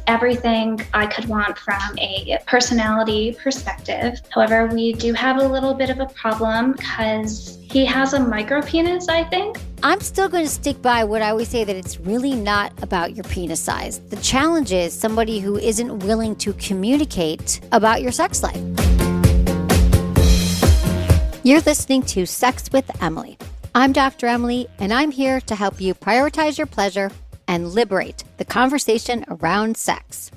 everything I could want from a personality perspective. However, we do have a little bit of a problem because he has a micropenis, I think. I'm still going to stick by what I always say, that it's really not about your penis size. The challenge is somebody who isn't willing to communicate about your sex life. You're listening to Sex with Emily. I'm Dr. Emily, and I'm here to help you prioritize your pleasure and liberate the conversation around sex.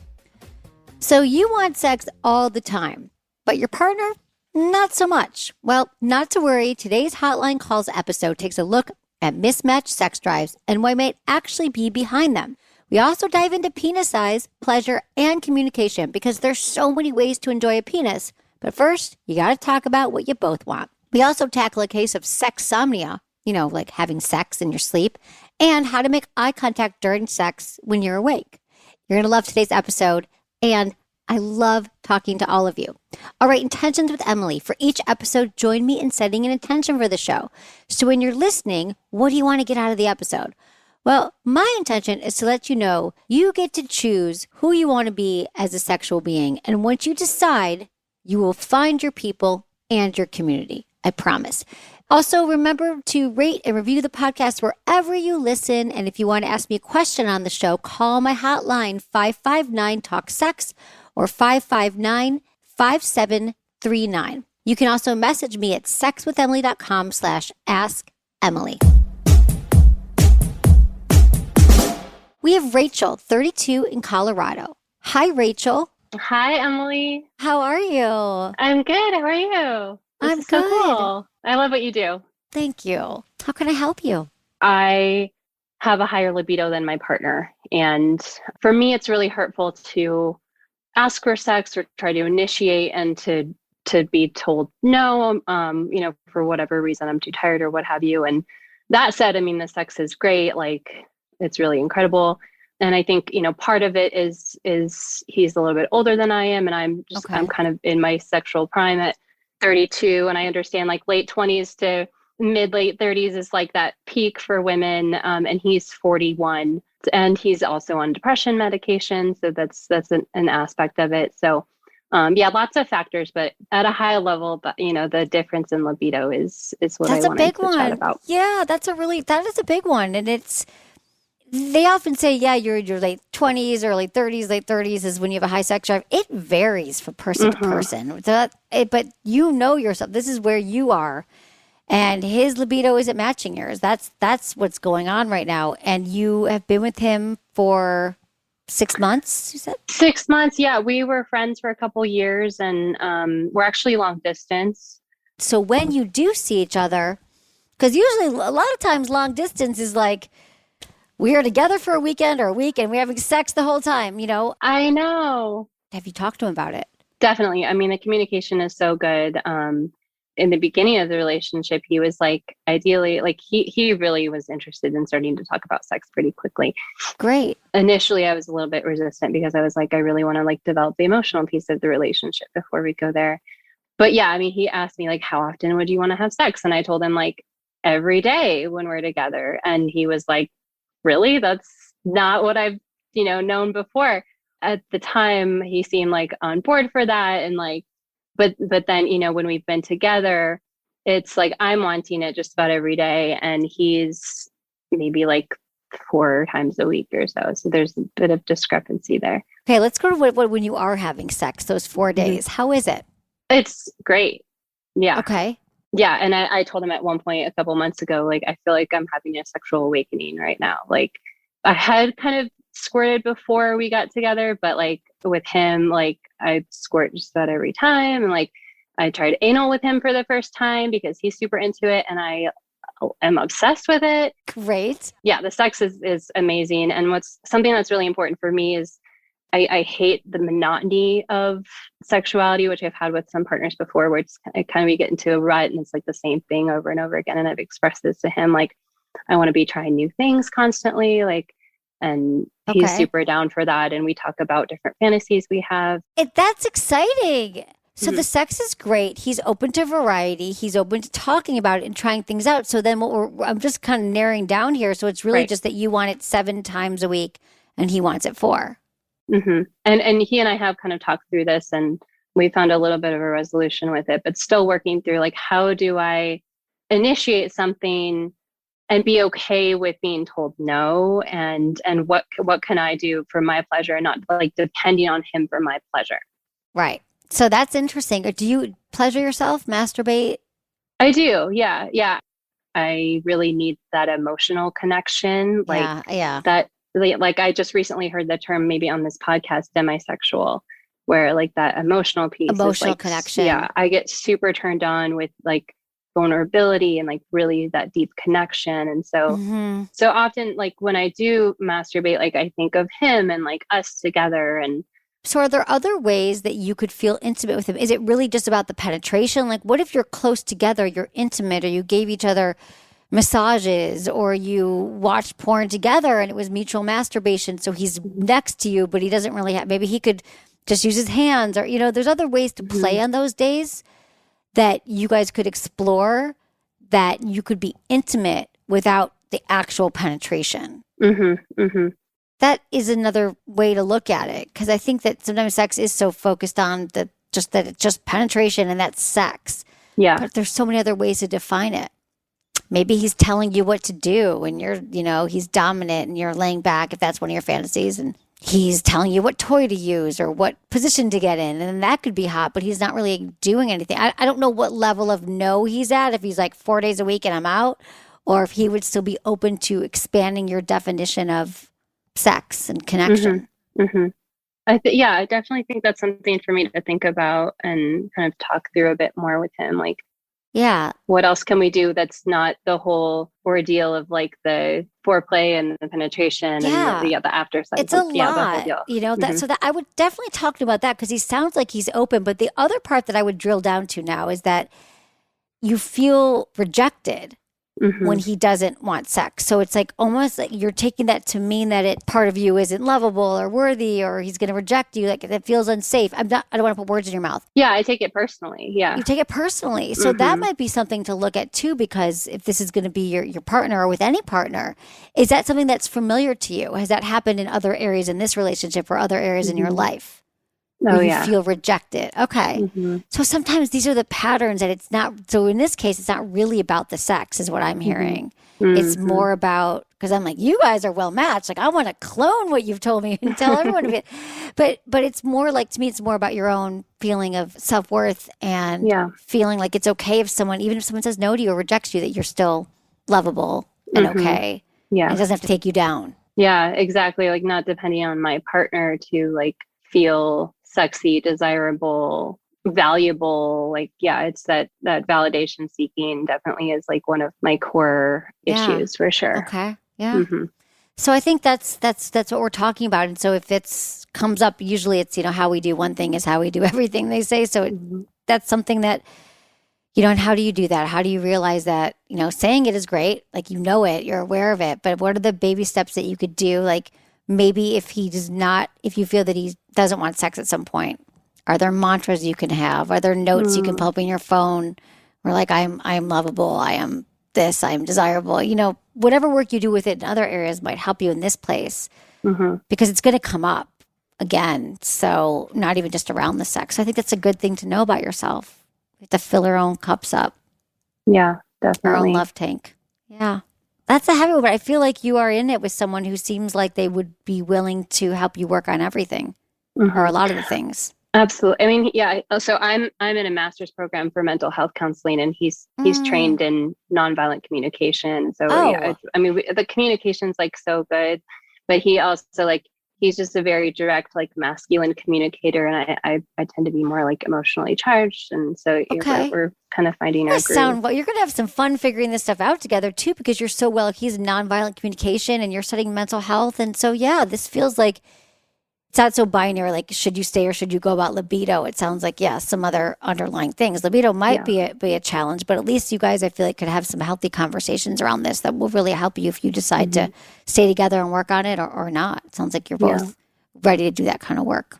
So you want sex all the time, but your partner, not so much. Well, not to worry. Today's Hotline Calls episode takes a look at mismatched sex drives and what might actually be behind them. We also dive into penis size, pleasure, and communication because there's so many ways to enjoy a penis. But first, you got to talk about what you both want. We also tackle a case of sexsomnia, like having sex in your sleep, and how to make eye contact during sex when you're awake. You're going to love today's episode, and I love talking to all of you. All right, Intentions with Emily. For each episode, join me in setting an intention for the show. So when you're listening, what do you want to get out of the episode? Well, my intention is to let you know you get to choose who you want to be as a sexual being. And once you decide, you will find your people and your community. I promise. Also, remember to rate and review the podcast wherever you listen. And if you want to ask me a question on the show, call my hotline, 559-TALK-SEX or 559-5739. You can also message me at sexwithemily.com/askemily. We have Rachel, 32, in Colorado. Hi, Rachel. Hi, Emily. How are you? I'm good. How are you? I'm good. So good. cool. I love what you do. Thank you. How can I help you? I have a higher libido than my partner. And for me, it's really hurtful to ask for sex or try to initiate and to be told no, for whatever reason, I'm too tired or what have you. And that said, the sex is great. Like, it's really incredible. And I think, part of it is he's a little bit older than I am. And I'm kind of in my sexual prime at 32. And I understand like late 20s to late 30s is like that peak for women. And he's 41 and he's also on depression medication. So that's an aspect of it. So lots of factors, but at a high level, but the difference in libido is what I wanted to chat about. Yeah, that is a big one. And they often say, you're in your late 20s, early 30s. Late 30s is when you have a high sex drive. It varies from person to person. But you know yourself. This is where you are. And his libido isn't matching yours. That's what's going on right now. And you have been with him for 6 months, you said? 6 months, yeah. We were friends for a couple years, and we're actually long distance. So when you do see each other, because usually a lot of times long distance is like, we are together for a weekend or a week and we're having sex the whole time, I know. Have you talked to him about it? Definitely. The communication is so good. In the beginning of the relationship, he was like, ideally, like he really was interested in starting to talk about sex pretty quickly. Great. Initially, I was a little bit resistant because I was like, I really want to like develop the emotional piece of the relationship before we go there. But yeah, he asked me like, how often would you want to have sex? And I told him like every day when we're together. And he was like, really? That's not what I've, known before. At the time, he seemed like on board for that. And like, but then, when we've been together, it's like, I'm wanting it just about every day. And he's maybe like 4 times a week or so. So there's a bit of discrepancy there. Okay, let's go to what when you are having sex, those 4 days. How is it? It's great. Yeah. Okay. Yeah. And I told him at one point a couple months ago, like, I feel like I'm having a sexual awakening right now. Like, I had kind of squirted before we got together, but like with him, like I squirt just about every time. And like, I tried anal with him for the first time because he's super into it. And I am obsessed with it. Great. Yeah. The sex is amazing. And something that's really important for me is I hate the monotony of sexuality, which I've had with some partners before, where we get into a rut and it's like the same thing over and over again. And I've expressed this to him, like, I want to be trying new things constantly, like, and he's super down for that. And we talk about different fantasies we have. That's exciting. So the sex is great. He's open to variety. He's open to talking about it and trying things out. So then I'm just kind of narrowing down here. So it's really just that you want it 7 times a week and he wants it 4. And he and I have kind of talked through this, and we found a little bit of a resolution with it, but still working through like, how do I initiate something and be okay with being told no, and what can I do for my pleasure and not like depending on him for my pleasure. Right. So that's interesting. Do you pleasure yourself, masturbate? I do. Yeah. Yeah. I really need that emotional connection. Like Yeah. Yeah. that, like I just recently heard the term maybe on this podcast, demisexual, where like that emotional piece is Emotional like, connection. yeah, I get super turned on with like vulnerability and like really that deep connection. And so, Mm-hmm. so often like when I do masturbate, like I think of him and like us together. And So are there other ways that you could feel intimate with him? Is it really just about the penetration? Like, what if you're close together, you're intimate, or you gave each other massages, or you watched porn together and it was mutual masturbation? So he's next to you, but he doesn't really have, maybe he could just use his hands, or, there's other ways to play on those days that you guys could explore, that you could be intimate without the actual penetration. That is another way to look at it, because I think that sometimes sex is so focused on that it's just penetration and that's sex. yeah. But there's so many other ways to define it. Maybe he's telling you what to do and he's dominant and you're laying back if that's one of your fantasies, and he's telling you what toy to use or what position to get in. And that could be hot, but he's not really doing anything. I don't know what level of no he's at, if he's like 4 days a week and I'm out, or if he would still be open to expanding your definition of sex and connection. I definitely think that's something for me to think about and kind of talk through a bit more with him. Like, Yeah. what else can we do that's not the whole ordeal of like the foreplay and the penetration Yeah. and the after sex? It's a Yeah, the whole lot, deal. so that I would definitely talk to him about that, because he sounds like he's open. But the other part that I would drill down to now is that you feel rejected when he doesn't want sex. So it's like almost like you're taking that to mean that part of you isn't lovable or worthy, or he's going to reject you. Like, it feels unsafe. I don't want to put words in your mouth. Yeah, I take it personally. Yeah. You take it personally. So that might be something to look at too, because if this is going to be your partner, or with any partner, is that something that's familiar to you? Has that happened in other areas in this relationship or other areas in your life? Oh, where you yeah. feel rejected. Okay. So sometimes these are the patterns that it's not. So in this case, it's not really about the sex, is what I'm hearing. It's more about, because I'm like, you guys are well matched. Like, I want to clone what you've told me and tell everyone of it. But it's more like, to me, it's more about your own feeling of self-worth and feeling like it's okay if even if someone says no to you or rejects you, that you're still lovable and okay. Yeah. And it doesn't have to take you down. Yeah, exactly. Like, not depending on my partner to like feel sexy, desirable, valuable. Like, yeah, it's that validation seeking definitely is like one of my core issues for sure. Okay. Yeah. So I think that's what we're talking about. And so if it's comes up, usually it's, how we do one thing is how we do everything, they say. So that's something that, and how do you do that? How do you realize that, saying it is great, like, it, you're aware of it, but what are the baby steps that you could do? Like, maybe if you feel that he doesn't want sex at some point, are there mantras you can have? Are there notes you can pull up in your phone? Or like, I'm lovable. I am this, I am desirable. Whatever work you do with it in other areas might help you in this place, because it's going to come up again. So not even just around the sex. I think that's a good thing to know about yourself. We have to fill our own cups up. Yeah, definitely. Our own love tank. Yeah. That's a heavy one, but I feel like you are in it with someone who seems like they would be willing to help you work on everything, or a lot of the things. Absolutely. I mean, yeah. So I'm in a master's program for mental health counseling, and he's trained in nonviolent communication. So yeah, the communication's like so good, but he also like, he's just a very direct, like, masculine communicator, and I tend to be more like emotionally charged, and so we're kind of finding our groove. You're going to have some fun figuring this stuff out together too, because you're so well. He's nonviolent communication, and you're studying mental health, and so this feels like it's not so binary. Like, should you stay or should you go about libido? It sounds like some other underlying things. Libido might be a challenge, but at least you guys, I feel like, could have some healthy conversations around this that will really help you if you decide to stay together and work on it or not. It sounds like you're both ready to do that kind of work.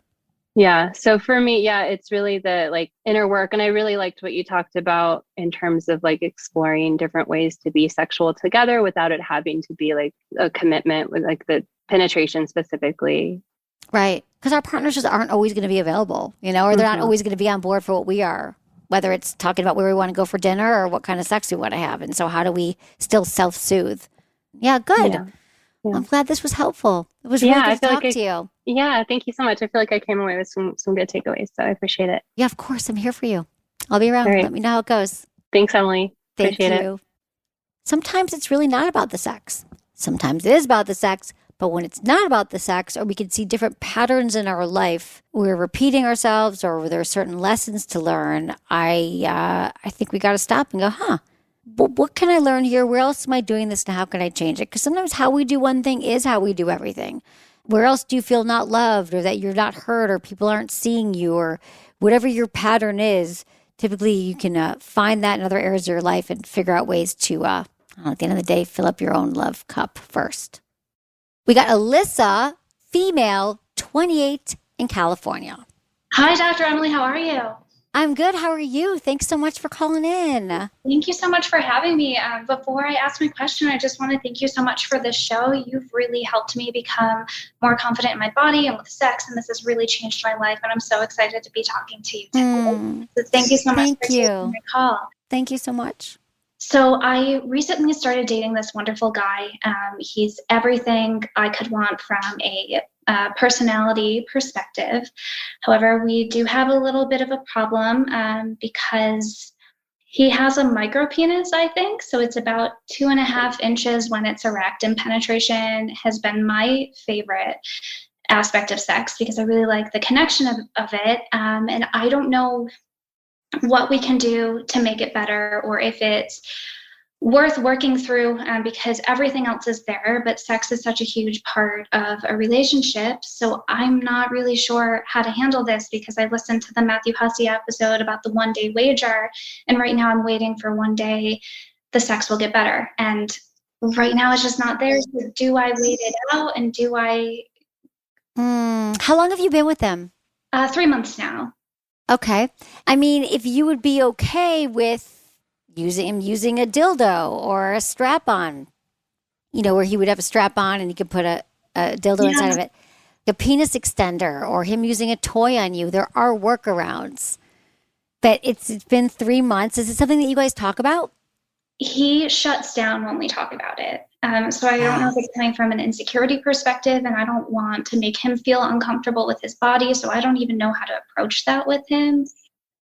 Yeah. So for me, it's really the like inner work. And I really liked what you talked about in terms of like exploring different ways to be sexual together without it having to be like a commitment with like the penetration specifically. Right. Because our partners just aren't always going to be available, or they're not Hmm. always going to be on board for what we are, whether it's talking about where we want to go for dinner or what kind of sex we want to have. And so how do we still self-soothe? Yeah, good. Yeah. Yeah. I'm glad this was helpful. It was really Yeah. good I to feel like talk to you. yeah, thank you so much. I feel like I came away with some good takeaways. So I appreciate it. Yeah, of course. I'm here for you. I'll be All around. right. Let me know how it goes. Thanks, Emily. Thank Appreciate it. you. Sometimes it's really not about the sex. Sometimes it is about the sex. But when it's not about the sex, or we can see different patterns in our life, we're repeating ourselves, or there are certain lessons to learn. I think we got to stop and go, what can I learn here? Where else am I doing this, and how can I change it? Because sometimes how we do one thing is how we do everything. Where else do you feel not loved, or that you're not heard, or people aren't seeing you, or whatever your pattern is? Typically, you can find that in other areas of your life and figure out ways to, at the end of the day, fill up your own love cup first. We got Alyssa, female, 28, in California. Hi, Dr. Emily. How are you? I'm good. How are you? Thanks so much for calling in. Thank you so much for having me. Before I ask my question, I just want to thank you so much for this show. You've really helped me become more confident in my body and with sex, and this has really changed my life. And I'm so excited to be talking to you today. So thank you so much for Thank taking you. my call. Thank you so much. So I recently started dating this wonderful guy. He's everything I could want from a personality perspective. However, we do have a little bit of a problem because he has a micropenis, I think. So it's about 2.5 inches when it's erect, and penetration has been my favorite aspect of sex because I really like the connection of it. And I don't know what we can do to make it better, or if it's worth working through, because everything else is there, but sex is such a huge part of a relationship. So I'm not really sure how to handle this because I listened to the Matthew Hussey episode about the 1 day wager, and right now I'm waiting for one day the sex will get better. And right now it's just not there. So do I wait it out, and do I? How long have you been with them? 3 months now. Okay. I mean, if you would be okay with using a dildo or a strap on, where he would have a strap on and you could put a dildo inside Yeah. of it, a penis extender, or him using a toy on you, there are workarounds. But it's been 3 months. Is it something that you guys talk about? He shuts down when we talk about it. So I don't know Yeah. if it's coming from an insecurity perspective, and I don't want to make him feel uncomfortable with his body. So I don't even know how to approach that with him.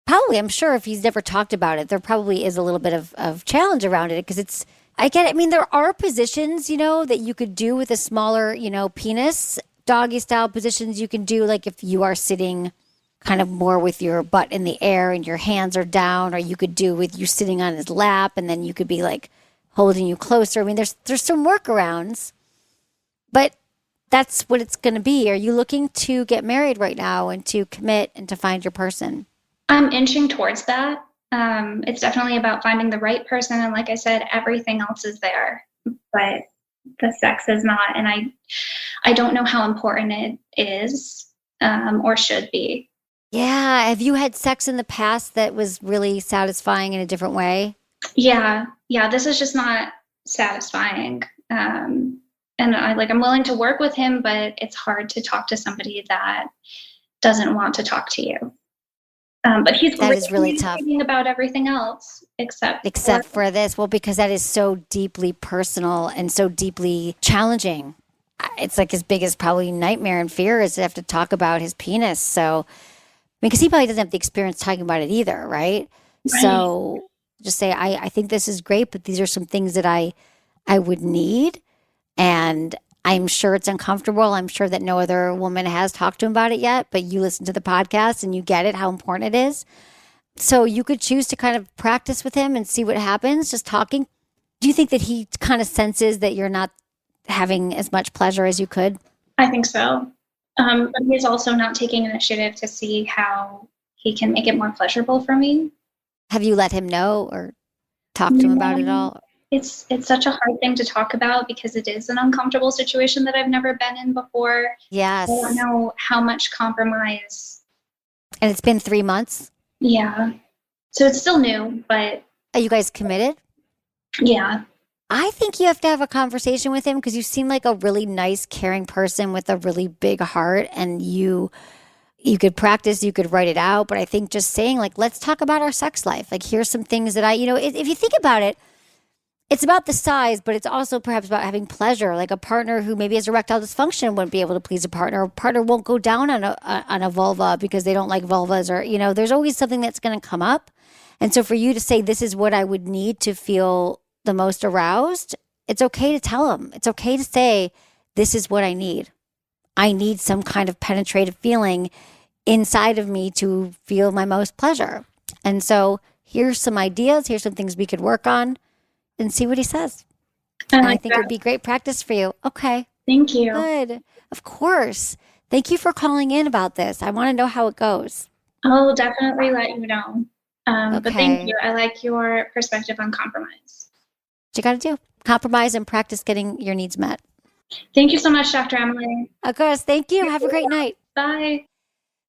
Probably, I'm sure if he's never talked about it, there probably is a little bit of challenge around it because I get it. I mean, there are positions, that you could do with a smaller, penis, doggy style positions you can do. Like if you are sitting kind of more with your butt in the air and your hands are down, or you could do with you sitting on his lap and then you could be like holding you closer. I mean, there's some workarounds, but that's what it's going to be. Are you looking to get married right now and to commit and to find your person? I'm inching towards that. It's definitely about finding the right person. And like I said, everything else is there, but the sex is not. And I don't know how important it is, or should be. Yeah. Have you had sex in the past that was really satisfying in a different way? Yeah. Yeah. This is just not satisfying. And I'm willing to work with him, but it's hard to talk to somebody that doesn't want to talk to you. But he's That great is really tough, communicating about everything else except for. except for this. Well, because that is so deeply personal and so deeply challenging. It's like his biggest probably nightmare and fear is to have to talk about his penis. So, because he probably doesn't have the experience talking about it either, right? Right. So just say, I think this is great, but these are some things that I would need. And I'm sure it's uncomfortable. I'm sure that no other woman has talked to him about it yet, but you listen to the podcast and you get it, how important it is. So you could choose to kind of practice with him and see what happens, just talking. Do you think that he kind of senses that you're not having as much pleasure as you could? I think so. But he's also not taking initiative to see how he can make it more pleasurable for me. Have you let him know or talk to him about it at No, all? it's such a hard thing to talk about because it is an uncomfortable situation that I've never been in before. I don't Yes. know how much compromise. And it's been 3 months. Yeah. So it's still new, but Are you guys committed? yeah. I think you have to have a conversation with him because you seem like a really nice, caring person with a really big heart, and you could practice, you could write it out. But I think just saying like, let's talk about our sex life. Like, here's some things that if you think about it, it's about the size, but it's also perhaps about having pleasure. Like a partner who maybe has erectile dysfunction wouldn't be able to please a partner. A partner won't go down on a vulva because they don't like vulvas, or there's always something that's going to come up. And so for you to say this is what I would need to feel the most aroused, it's okay to tell them. It's okay to say this is what I need. I need some kind of penetrative feeling inside of me to feel my most pleasure. And so here's some ideas. Here's some things we could work on and see what he says. I And I like think it that. would be great practice for you. Okay, Thank you. good. Of course. Thank you for calling in about this. I want to know how it goes. I'll definitely let you know. But thank Okay. you. I like your perspective on compromise. What you got to do? Compromise and practice getting your needs met. Thank you so much, Dr. Emily. Of course. Thank you. Have a great night. Bye.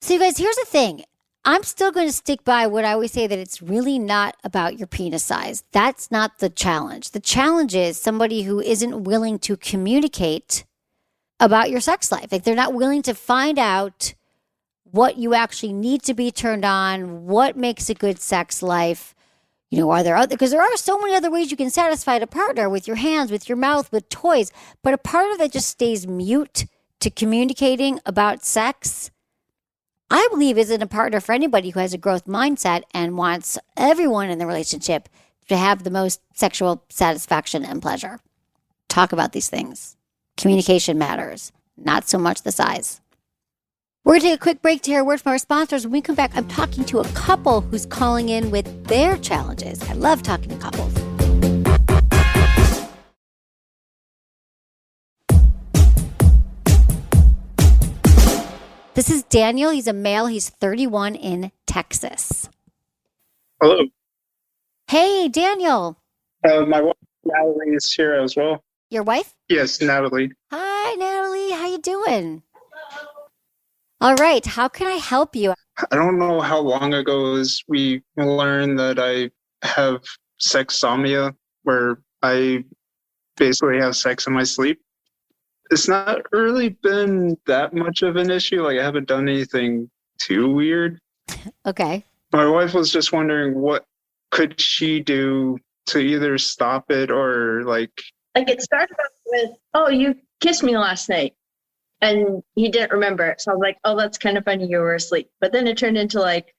So, you guys, here's the thing. I'm still going to stick by what I always say, that it's really not about your penis size. That's not the challenge. The challenge is somebody who isn't willing to communicate about your sex life. Like, they're not willing to find out what you actually need to be turned on, what makes a good sex life. Are there other, because there are so many other ways you can satisfy the partner, with your hands, with your mouth, with toys. But a partner that just stays mute to communicating about sex, I believe, isn't a partner for anybody who has a growth mindset and wants everyone in the relationship to have the most sexual satisfaction and pleasure. Talk about these things. Communication matters, not so much the size. We're going to take a quick break to hear a word from our sponsors. When we come back, I'm talking to a couple who's calling in with their challenges. I love talking to couples. This is Daniel. He's a male. He's 31 in Texas. Hello. Hey, Daniel. My wife Natalie is here as well. Your wife? Yes, Natalie. Hi, Natalie. How you doing? All right. How can I help you? I don't know how long ago we learned that I have sexsomnia, where I basically have sex in my sleep. It's not really been that much of an issue. Like, I haven't done anything too weird. Okay. My wife was just wondering what could she do to either stop it or like it started off with, oh, you kissed me last night. And he didn't remember it. So I was like, oh, that's kind of funny. You were asleep. But then it turned into like,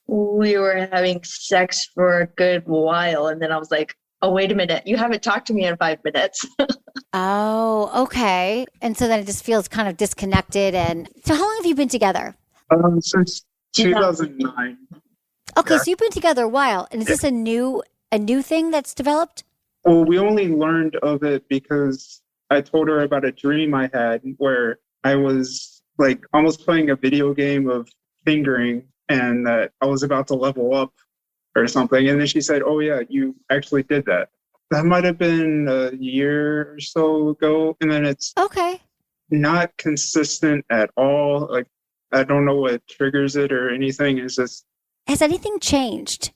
we were having sex for a good while. And then I was like, oh, wait a minute. You haven't talked to me in 5 minutes. Oh, okay. And so then it just feels kind of disconnected. And so how long have you been together? since 2009. Okay, Yeah. so you've been together a while. And is this a new thing that's developed? Well, we only learned of it because I told her about a dream I had where I was like almost playing a video game of fingering, and that I was about to level up or something. And then she said, oh yeah, you actually did that. That might have been a year or so ago. And then it's Okay. not consistent at all. Like, I don't know what triggers it or anything. It's just Has anything changed?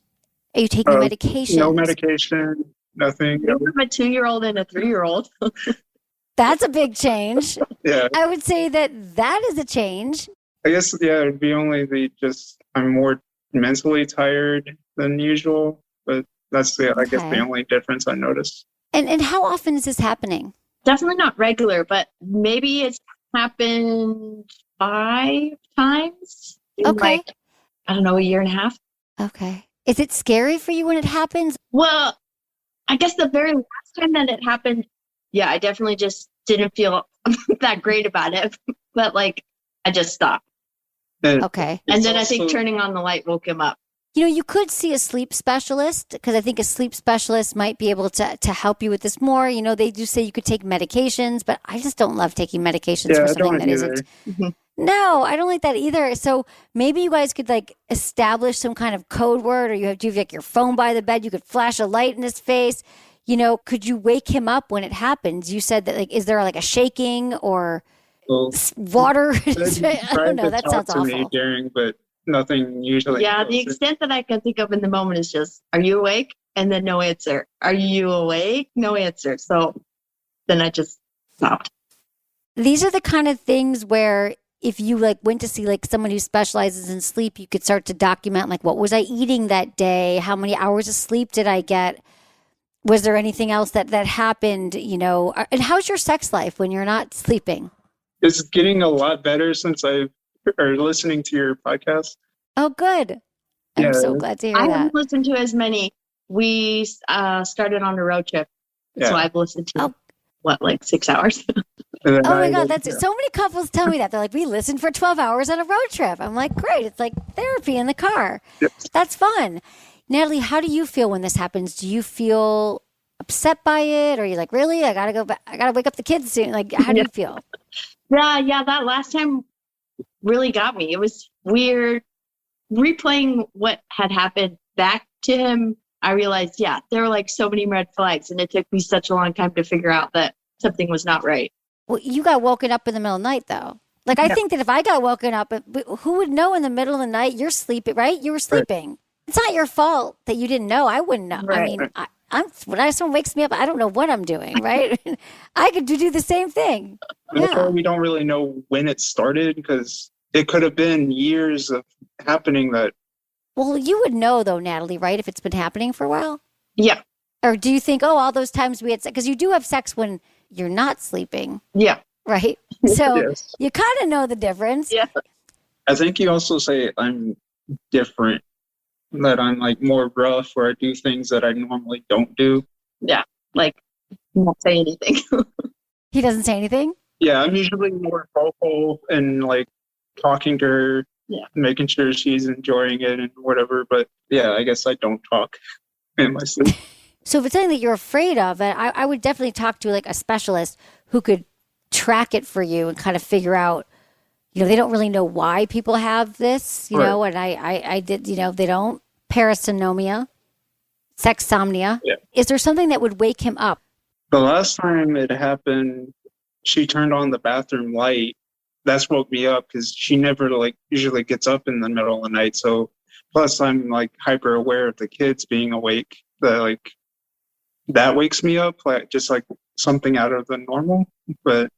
Are you taking medication? no medication, nothing. You have a 2-year-old and a 3-year-old. That's a big change. Yeah, I would say that is a change. I guess, yeah, it'd be only I'm more mentally tired than usual, but that's I guess Okay. the only difference I noticed. And how often is this happening? Definitely not regular, but maybe it's happened 5 times in Okay. I don't know, a year and a half. Okay. Is it scary for you when it happens? Well, I guess the very last time that it happened, yeah, I definitely just didn't feel that great about it. But I just stopped. And Okay. And it's then I think also- turning on the light woke him up. You could see a sleep specialist, because I think a sleep specialist might be able to help you with this more. They do say you could take medications, but I just don't love taking medications Yeah, for I something don't that either. isn't. No, I don't like that either. So maybe you guys could establish some kind of code word, or you have your phone by the bed. You could flash a light in his face. Could you wake him up when it happens? You said that is there a shaking or Well, water? they I tried don't know. to That talk sounds to me awful. during, but nothing usually. Yeah, goes the in. extent that I can think of in the moment is just, are you awake? And then no answer. Are you awake? No answer. So then I just stopped. These are the kind of things where if you like went to see like someone who specializes in sleep, you could start to document like what was I eating that day? How many hours of sleep did I get? Was there anything else that happened, you know? And how's your sex life when you're not sleeping? It's getting a lot better since I've or listening to your podcast. Oh, good. I'm Yeah, so glad to hear I that. haven't listened to as many. We started on a road trip. So yeah. I've listened to, Oh. like 6 hours? And then Oh my I- God, that's yeah. so many couples tell me that. They're like, we listened for 12 hours on a road trip. I'm like, great. It's like therapy in the car. Yep. That's fun. Natalie, how do you feel when this happens? Do you feel upset by it? Or are you like, really? I got to go back. I got to wake up the kids soon. Like, how do you feel? Yeah, that last time really got me. It was weird. Replaying what had happened back to him, I realized, there were like so many red flags, and it took me such a long time to figure out that something was not right. Well, you got woken up in the middle of the night, though. Like, I think that if I got woken up, who would know in the middle of the night you're sleeping, right? You were sleeping. It's not your fault that you didn't know. I wouldn't know. I Right. mean, when someone wakes me up, I don't know what I'm doing, right? I could do the same thing. That's why Yeah. we don't really know when it started because it could have been years of happening that. Well, you would know, though, Natalie, right? If it's been happening for a while. Yeah. Or do you think, oh, all those times we had sex? Because you do have sex when you're not sleeping, Yeah. right? So Yes. you kind of know the difference. Yeah. I think you also say I'm different, that I'm like more rough or I do things that I normally don't do. Like, not say anything. He doesn't say anything. Yeah, I'm usually more vocal and like talking to her, making sure she's enjoying it and whatever. But yeah, I guess I don't talk in my sleep. So if it's something that you're afraid of, I would definitely talk to like a specialist who could track it for you and kind of figure out, you know, they don't really know why people have this, you know, and I did, you know, they don't. Parasomnia, sexsomnia. Yeah. Is there something that would wake him up? The last time it happened, she turned on the bathroom light. That's woke me up because she never like usually gets up in the middle of the night. So plus I'm like hyper aware of the kids being awake. That wakes me up, like just like something out of the normal. But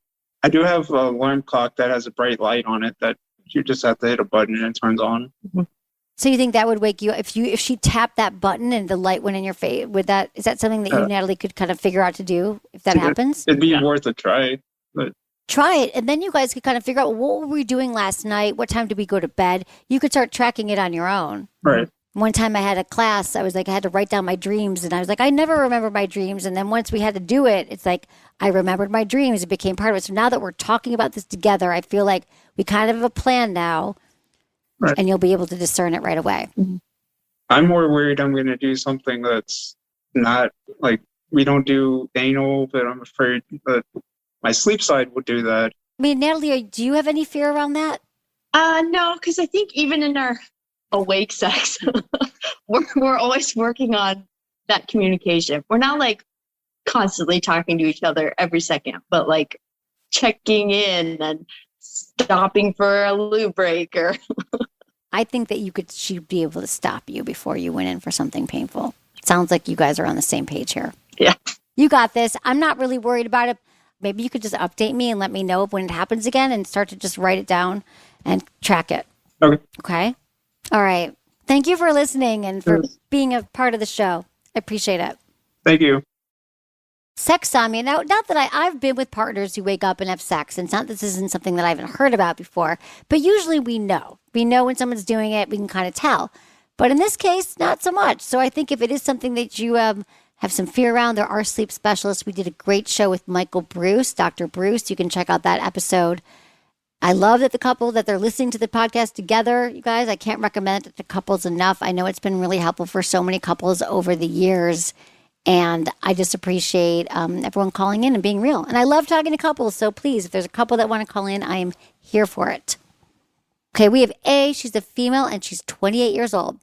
I do have an alarm clock that has a bright light on it that you just have to hit a button and it turns on. So you think that would wake you up if she tapped that button and the light went in your face? Is that something that you, Natalie, could kind of figure out to do if that happens? It'd be worth a try. But Try it, and then you guys could kind of figure out what were we doing last night? What time did we go to bed? You could start tracking it on your own. right. One time I had a class, I was like, I had to write down my dreams, and I was like, I never remember my dreams. And then once we had to do it, it's like I remembered my dreams. It became part of it. So now that we're talking about this together, I feel like we kind of have a plan now, and you'll be able to discern it right away. I'm more worried I'm going to do something that's not like we don't do anal, but I'm afraid that my sleep side will do that. I mean, Natalie, do you have any fear around that? No, because I think even in our awake sex, we're always working on that communication. We're not like constantly talking to each other every second, but like checking in and stopping for a loo break or. I think that she'd be able to stop you before you went in for something painful. Sounds like you guys are on the same page here. Yeah. You got this. I'm not really worried about it. Maybe you could just update me and let me know when it happens again and start to just write it down and track it. Okay. Okay? All right. Thank you for listening and for being a part of the show. I appreciate it. Thank you. Sexsomnia. Now, not that I've been with partners who wake up and have sex, and it's not this isn't something that I haven't heard about before, but usually we know. We know when someone's doing it, we can kind of tell. But in this case, not so much. So I think if it is something that you have some fear around, there are sleep specialists. We did a great show with Michael Bruce, Dr. Bruce. You can check out that episode. I love that the couple, that they're listening to the podcast together, you guys. I can't recommend it to couples enough. I know it's been really helpful for so many couples over the years. And I just appreciate everyone calling in and being real. And I love talking to couples. So please, if there's a couple that want to call in, I am here for it. Okay, we have A. She's a female and she's 28 years old.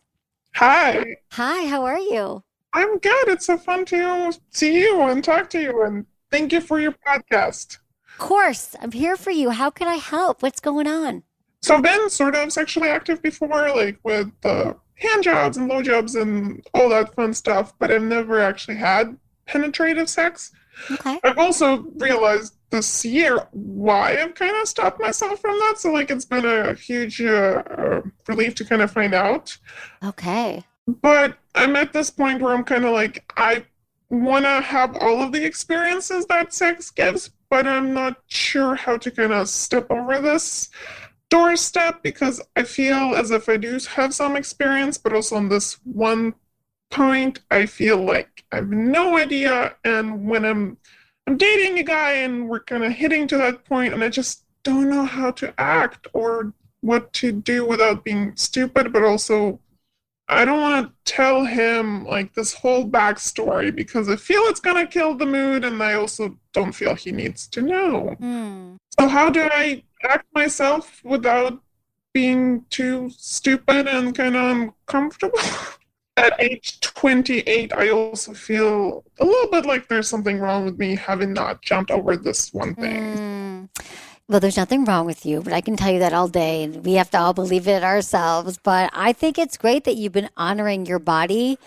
Hi, Hi, how are you? I'm good. It's so fun to see you and talk to you, and thank you for your podcast. Of course, I'm here for you. How can I help? What's going on? So I've been sort of sexually active before, like with hand jobs and low jobs and all that fun stuff, but I've never actually had penetrative sex. Okay. I've also realized this year why I've kind of stopped myself from that. So like it's been a huge relief to kind of find out. Okay. But I'm at this point where I'm kind of like, I want to have all of the experiences that sex gives, but I'm not sure how to kind of step over this doorstep because I feel as if I do have some experience, but also on this one point, I feel like I have no idea. And when I'm dating a guy and we're kind of hitting to that point, and I just don't know how to act or what to do without being stupid, but also I don't want to tell him like this whole backstory because I feel it's gonna kill the mood, and I also don't feel he needs to know. Hmm. So how do I act myself without being too stupid and kind of uncomfortable? At age 28, I also feel a little bit like there's something wrong with me having not jumped over this one thing. Hmm. Well, there's nothing wrong with you, but I can tell you that all day, and we have to all believe it ourselves. But I think it's great that you've been honoring your body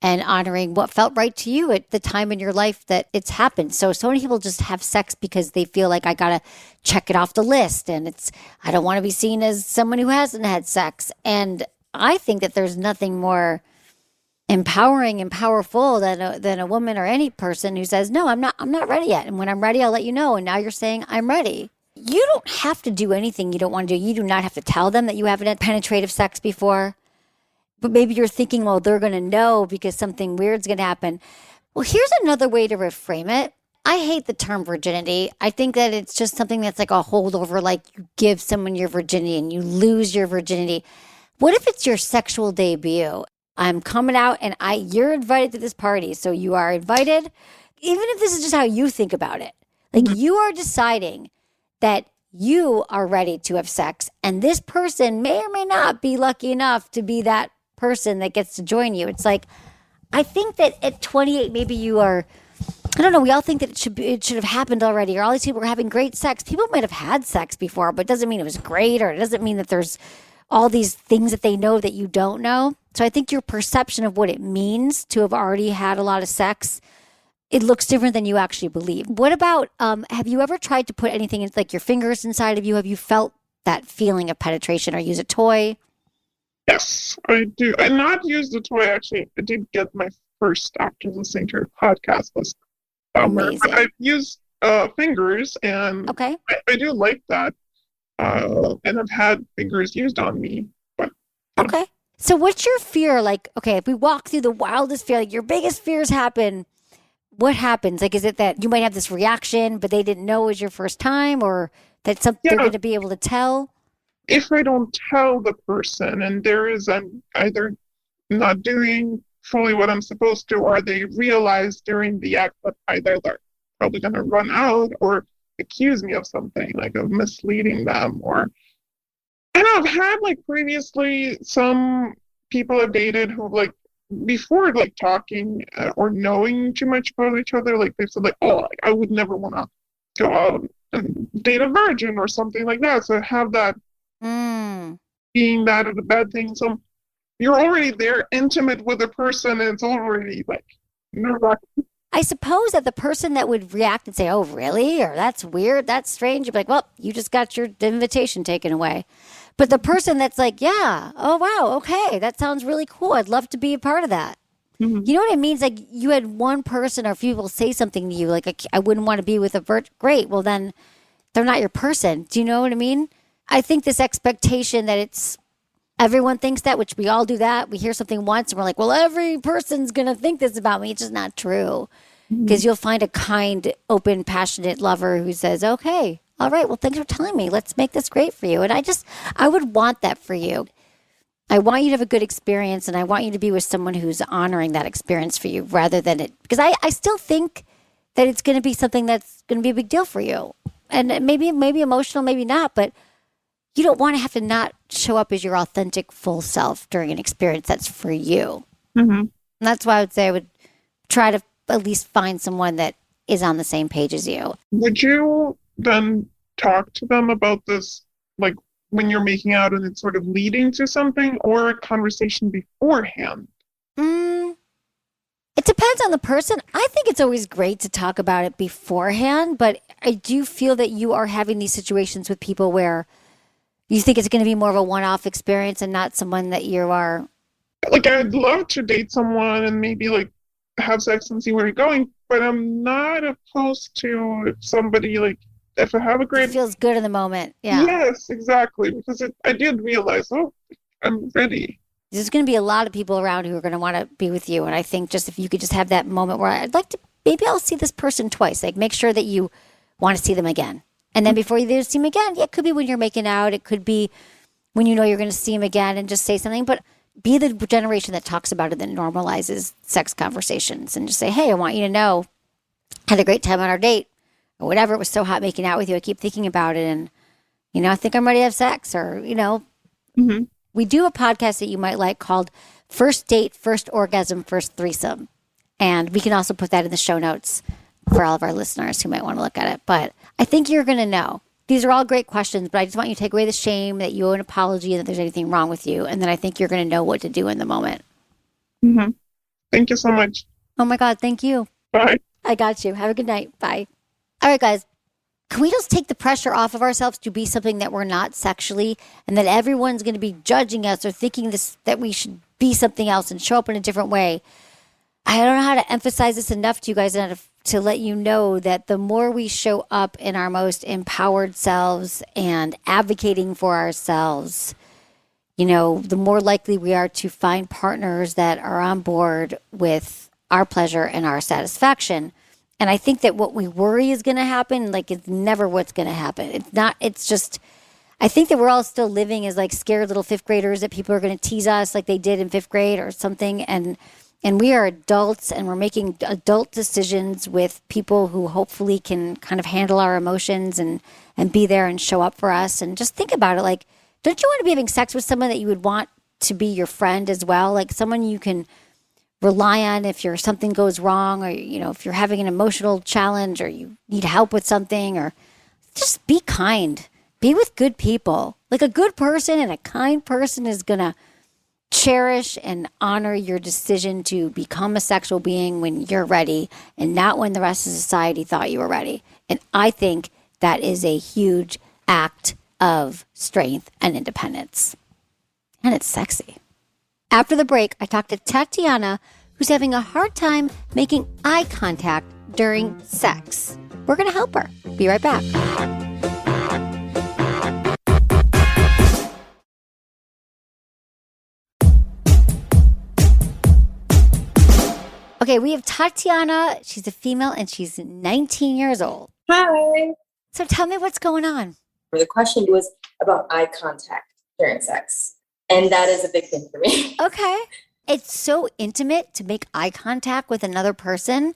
and honoring what felt right to you at the time in your life that it's happened. So many people just have sex because they feel like I gotta check it off the list, and I don't want to be seen as someone who hasn't had sex. And I think that there's nothing more empowering and powerful than a woman or any person who says, no, I'm not ready yet. And when I'm ready, I'll let you know. And now you're saying I'm ready. You don't have to do anything you don't want to do. You do not have to tell them that you haven't had penetrative sex before. But maybe you're thinking, well, they're going to know because something weird's going to happen. Well, here's another way to reframe it. I hate the term virginity. I think that it's just something that's like a holdover, like you give someone your virginity and you lose your virginity. What if it's your sexual debut? I'm coming out and you're invited to this party. So you are invited, even if this is just how you think about it. Like you are deciding that you are ready to have sex, and this person may or may not be lucky enough to be that person that gets to join you. It's like, I think that at 28, maybe you are, I don't know, we all think that it should have happened already, or all these people were having great sex. People might have had sex before, but it doesn't mean it was great, or it doesn't mean that there's all these things that they know that you don't know. So I think your perception of what it means to have already had a lot of sex, it looks different than you actually believe. What about, have you ever tried to put anything in, like your fingers inside of you? Have you felt that feeling of penetration or use a toy? Yes, I do. I not use the toy actually. I did get my first after listening to your podcast this summer. But Amazing. I've used fingers, and Okay. I do like that. And I've had fingers used on me. But Okay. So what's your fear? Like, okay, if we walk through the wildest fear, like your biggest fears happen, what happens? Like, is it that you might have this reaction, but they didn't know it was your first time, or that they're yeah, going to be able to tell? if I don't tell the person, and I'm either not doing fully what I'm supposed to, or they realize during the act that either they're probably going to run out or accuse me of something, like of misleading them, or and I've had like previously some people I've dated who like before like talking or knowing too much about each other, like they said like, oh, like, I would never want to go out and date a virgin or something like that. So I have that Mm. being that is a bad thing. So you're already there intimate with a person and it's already like nerve-wracking. I suppose that the person that would react and say, oh, really? Or that's weird, that's strange, you'd be like, well, you just got your invitation taken away. But the person that's like, yeah, oh, wow, okay, that sounds really cool. I'd love to be a part of that. Mhm. You know what it means? Like you had one person or a few people say something to you, like, I wouldn't want to be with a great. Well, then they're not your person. Do you know what I mean? I think this expectation that it's everyone thinks that, which we all do that. We hear something once and we're like, well, every person's going to think this about me. It's just not true. Because you'll find a kind, open, passionate lover who says, okay, all right, well, thanks for telling me. Let's make this great for you. And I would want that for you. I want you to have a good experience, and I want you to be with someone who's honoring that experience for you rather than it. Because I still think that it's going to be something that's going to be a big deal for you. And maybe emotional, maybe not, but you don't want to have to not show up as your authentic full self during an experience that's for you. Mm-hmm. And that's why I would say I would try to at least find someone that is on the same page as you. Would you then talk to them about this like when you're making out and it's sort of leading to something, or a conversation beforehand? It depends on the person. I think it's always great to talk about it beforehand, but I do feel that you are having these situations with people where you think it's going to be more of a one-off experience and not someone that you are. Like, I'd love to date someone and maybe like have sex and see where we're going, but I'm not opposed to if somebody like if I have a It great. feels good in the moment. Yeah. Yes, exactly, because I did realize, oh, I'm ready. There's going to be a lot of people around who are going to want to be with you. And I think just if you could just have that moment where I'd like to, maybe I'll see this person twice. Like make sure that you want to see them again. And then before you do see them again, yeah, it could be when you're making out. It could be when you know you're going to see them again and just say something. But be the generation that talks about it, that normalizes sex conversations and just say, hey, I want you to know I had a great time on our date or whatever. It was so hot making out with you. I keep thinking about it. And, I think I'm ready to have sex or, Mm-hmm. we do a podcast that you might like called First Date, First Orgasm, First Threesome. And we can also put that in the show notes for all of our listeners who might want to look at it. But I think you're going to know. These are all great questions, but I just want you to take away the shame that you owe an apology and that there's anything wrong with you. And then I think you're going to know what to do in the moment. Mm-hmm. Thank you so much. Oh my God, thank you. Bye. I got you. Have a good night. Bye. All right, guys. Can we just take the pressure off of ourselves to be something that we're not sexually, and that everyone's going to be judging us or thinking that we should be something else and show up in a different way? I don't know how to emphasize this enough to you guys and to let you know that the more we show up in our most empowered selves and advocating for ourselves, the more likely we are to find partners that are on board with our pleasure and our satisfaction. And I think that what we worry is going to happen, like it's never what's going to happen. It's just, I think that we're all still living as like scared little fifth graders that people are going to tease us like they did in fifth grade or something. And we are adults and we're making adult decisions with people who hopefully can kind of handle our emotions and be there and show up for us. And just think about it. Like, don't you want to be having sex with someone that you would want to be your friend as well? Like someone you can rely on if something goes wrong, or if you're having an emotional challenge or you need help with something, or just be kind, be with good people. Like a good person and a kind person is gonna cherish and honor your decision to become a sexual being when you're ready and not when the rest of society thought you were ready. And I think that is a huge act of strength and independence, and it's sexy. After the break, I talked to Tatiana, who's having a hard time making eye contact during sex. We're going to help her. Be right back. Okay, we have Tatiana. She's a female and she's 19 years old. Hi. So tell me what's going on. The question was about eye contact during sex. And that is a big thing for me. Okay. It's so intimate to make eye contact with another person,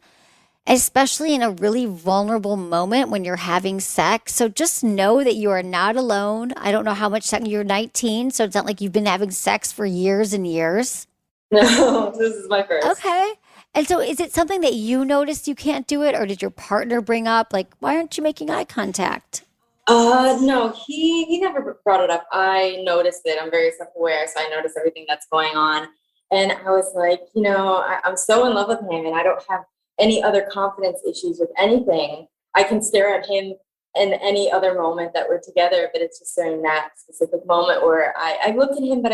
especially in a really vulnerable moment when you're having sex. So just know that you are not alone. I don't know how much sex, you're 19, so it's not like you've been having sex for years and years. No, this is my first. Okay. And so is it something that you noticed you can't do it, or did your partner bring up, like, why aren't you making eye contact? No, he never brought it up. I noticed it. I'm very self-aware, so I noticed everything that's going on. And I was like, I'm so in love with him and I don't have any other confidence issues with anything. I can stare at him in any other moment that we're together, but it's just during that specific moment where I look at him, but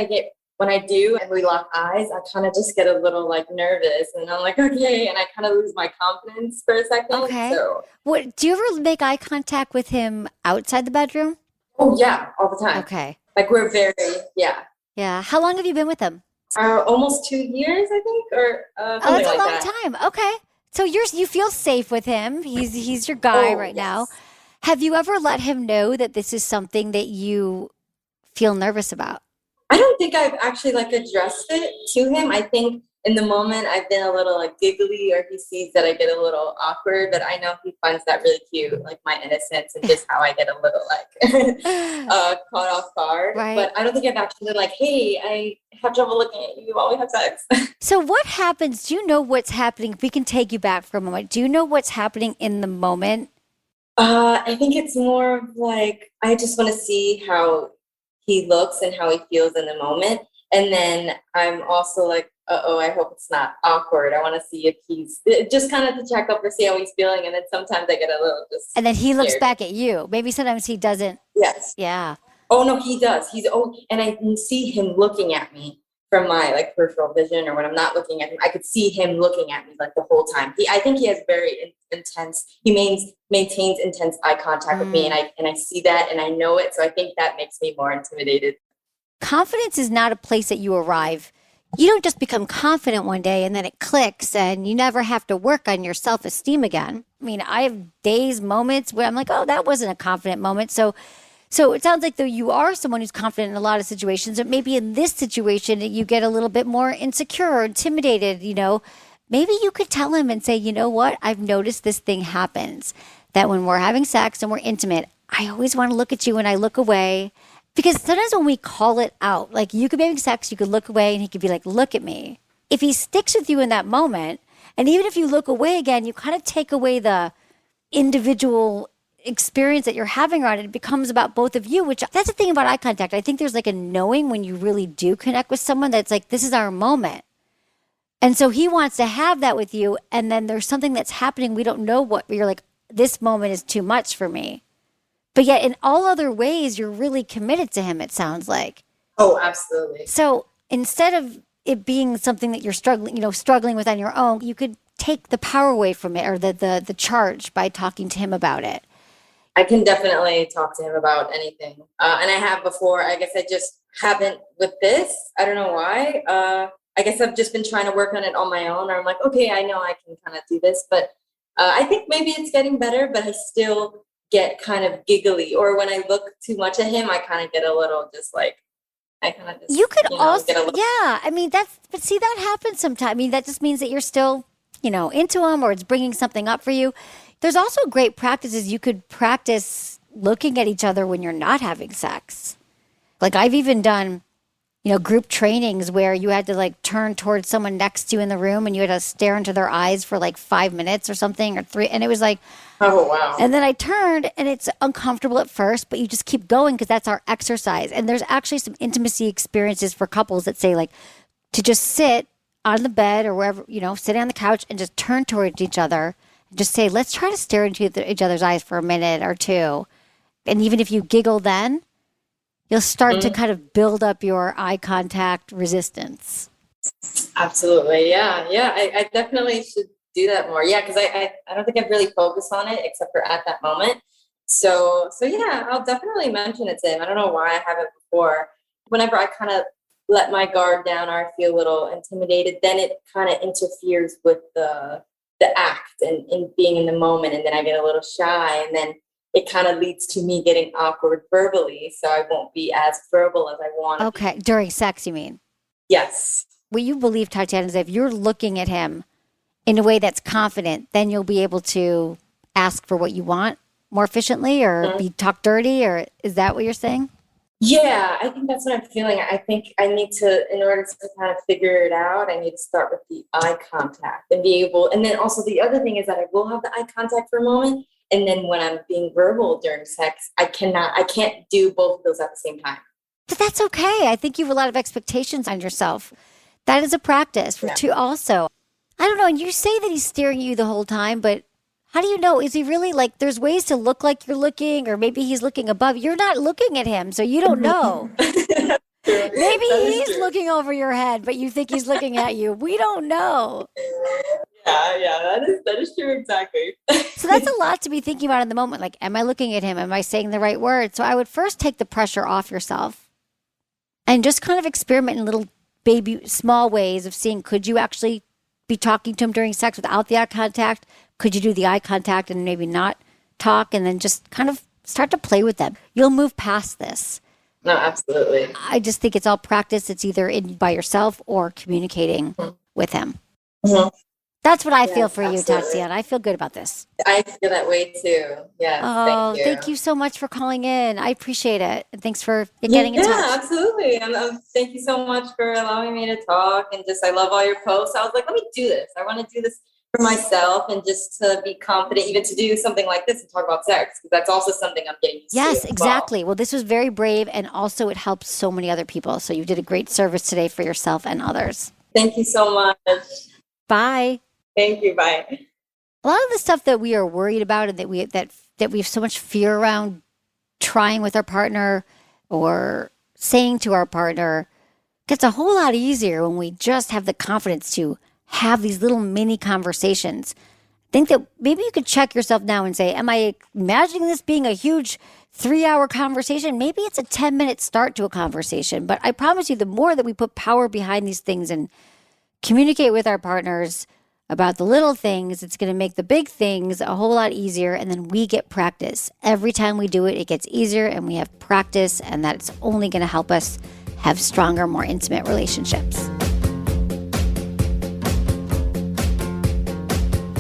when I do and we lock eyes, I kind of just get a little like nervous and I'm like, okay. And I kind of lose my confidence for a second. Okay. So, Do you ever make eye contact with him outside the bedroom? oh yeah, all the time. Okay. Like we're very, yeah. Yeah. How long have you been with him? Almost 2 years, I think, or something That's a like long that. time. Okay. So you feel safe with him. He's your guy right now. Yes. Have you ever let him know that this is something that you feel nervous about? I don't think I've actually like addressed it to him. I think in the moment I've been a little like giggly, or he sees that I get a little awkward, but I know he finds that really cute, like my innocence and just how I get a little like caught off guard. Right. But I don't think I've actually been like, hey, I have trouble looking at you while we have sex. So what happens? Do you know what's happening? If we can take you back for a moment. Do you know what's happening in the moment? I think it's more of like I just want to see how he looks and how he feels in the moment. And then I'm also like, I hope it's not awkward. I want to see if he's just kind of to check up or see how he's feeling. And then sometimes I get a little just And then he looks scared. back at you. Maybe sometimes he doesn't. Yes. Yeah. Oh no, he does. And I can see him looking at me from my like peripheral vision, or when I'm not looking at him, I could see him looking at me like the whole time. I think he has very intense. He maintains intense eye contact with me, and I see that and I know it. So I think that makes me more intimidated. Confidence is not a place that you arrive. You don't just become confident one day and then it clicks and you never have to work on your self-esteem again. I mean, I have days, moments where I'm like, oh, that wasn't a confident moment. So it sounds like though you are someone who's confident in a lot of situations, but maybe in this situation you get a little bit more insecure or intimidated, maybe you could tell him and say, you know what? I've noticed this thing happens, that when we're having sex and we're intimate, I always want to look at you and I look away. Because sometimes when we call it out, like you could be having sex, you could look away and he could be like, look at me. If he sticks with you in that moment, and even if you look away again, you kind of take away the individual experience that you're having around it. It becomes about both of you, which that's the thing about eye contact. I think there's like a knowing when you really do connect with someone that's like, this is our moment. And so he wants to have that with you. And then there's something that's happening. We don't know what, but you're like, this moment is too much for me. But yet in all other ways, you're really committed to him, it sounds like. Oh, absolutely. So instead of it being something that you're struggling with on your own, you could take the power away from it, or the charge, by talking to him about it. I can definitely talk to him about anything. And I have before. I guess I just haven't with this. I don't know why. I guess I've just been trying to work on it on my own. Or I'm like, okay, I know I can kind of do this. But I think maybe it's getting better, but I still get kind of giggly. Or when I look too much at him, I kind of get a little just like, I kind of just, you could also, get a little. Yeah, I mean, but see, that happens sometimes. I mean, that just means that you're still, into him, or it's bringing something up for you. There's also great practices. You could practice looking at each other when you're not having sex. Like I've even done, group trainings where you had to like turn towards someone next to you in the room and you had to stare into their eyes for like 5 minutes or something, or 3. And it was like, oh, wow. And then I turned and it's uncomfortable at first, but you just keep going because that's our exercise. And there's actually some intimacy experiences for couples that say like to just sit on the bed or wherever, sitting on the couch and just turn towards each other and just say, let's try to stare into each other's eyes for a minute or two. And even if you giggle then, you'll start to kind of build up your eye contact resistance. Absolutely. Yeah. I definitely should do that more. Yeah. Cause I don't think I've really focused on it except for at that moment. So yeah, I'll definitely mention it to him. I don't know why I haven't before. Whenever I kind of let my guard down or I feel a little intimidated, then it kind of interferes with the act and being in the moment. And then I get a little shy, and then it kind of leads to me getting awkward verbally. So I won't be as verbal as I want. Okay. During sex, you mean? Yes. What you believe, Tatiana, is if you're looking at him in a way that's confident, then you'll be able to ask for what you want more efficiently, or be talked dirty, or is that what you're saying? Yeah, I think that's what I'm feeling. I think I need to, in order to kind of figure it out, I need to start with the eye contact and be able, and then also the other thing is that I will have the eye contact for a moment. And then when I'm being verbal during sex, I can't do both of those at the same time. But that's okay. I think you have a lot of expectations on yourself. That is a practice for two also. I don't know. And you say that he's staring at you the whole time, but how do you know? Is he really like, there's ways to look like you're looking, or maybe he's looking above. You're not looking at him, so you don't know. Maybe he's looking over your head, but you think he's looking at you. We don't know. Yeah, that is true, exactly. So that's a lot to be thinking about in the moment. Like, am I looking at him? Am I saying the right word? So I would first take the pressure off yourself and just kind of experiment in little small ways of seeing, could you actually be talking to him during sex without the eye contact? Could you do the eye contact and maybe not talk, and then just kind of start to play with them? You'll move past this. No, absolutely. I just think it's all practice. It's either by yourself or communicating with him. Mm-hmm. That's what I feel for absolutely. you, Tatiana. I feel good about this. I feel that way too. Yes. Oh, thank you so much for calling in. I appreciate it. And thanks for getting in touch. Yeah, absolutely. Thank you so much for allowing me to talk. And just, I love all your posts. I was like, let me do this. I want to do this for myself and just to be confident, even to do something like this and talk about sex, because that's also something I'm getting used to Yes, as exactly. Well, this was very brave, and also it helps so many other people. So you did a great service today for yourself and others. Thank you so much. Bye. Thank you. Bye. A lot of the stuff that we are worried about and that we have so much fear around trying with our partner or saying to our partner gets a whole lot easier when we just have the confidence to have these little mini conversations. Think that maybe you could check yourself now and say, am I imagining this being a huge 3-hour conversation? Maybe it's a 10-minute start to a conversation. But I promise you, the more that we put power behind these things and communicate with our partners about the little things, it's going to make the big things a whole lot easier. And then we get practice. Every time we do it, it gets easier and we have practice. And that's only going to help us have stronger, more intimate relationships.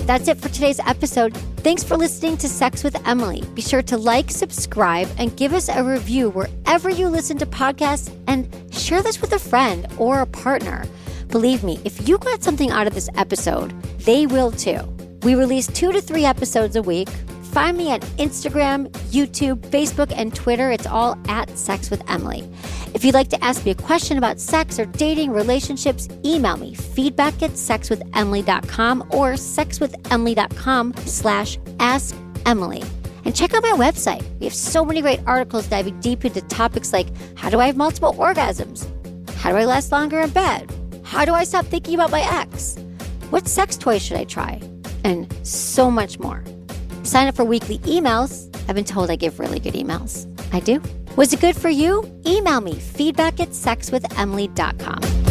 That's it for today's episode. Thanks for listening to Sex with Emily. Be sure to like, subscribe, and give us a review wherever you listen to podcasts, and share this with a friend or a partner. Believe me, if you got something out of this episode, they will too. We release 2 to 3 episodes a week. Find me at Instagram, YouTube, Facebook, and Twitter. It's all at Sex with Emily. If you'd like to ask me a question about sex or dating, relationships, email me feedback@sexwithemily.com or sexwithemily.com/askemily. And check out my website. We have so many great articles diving deep into topics like how do I have multiple orgasms? How do I last longer in bed? How do I stop thinking about my ex? What sex toy should I try? And so much more. Sign up for weekly emails. I've been told I give really good emails. I do. Was it good for you? Email me feedback@sexwithemily.com.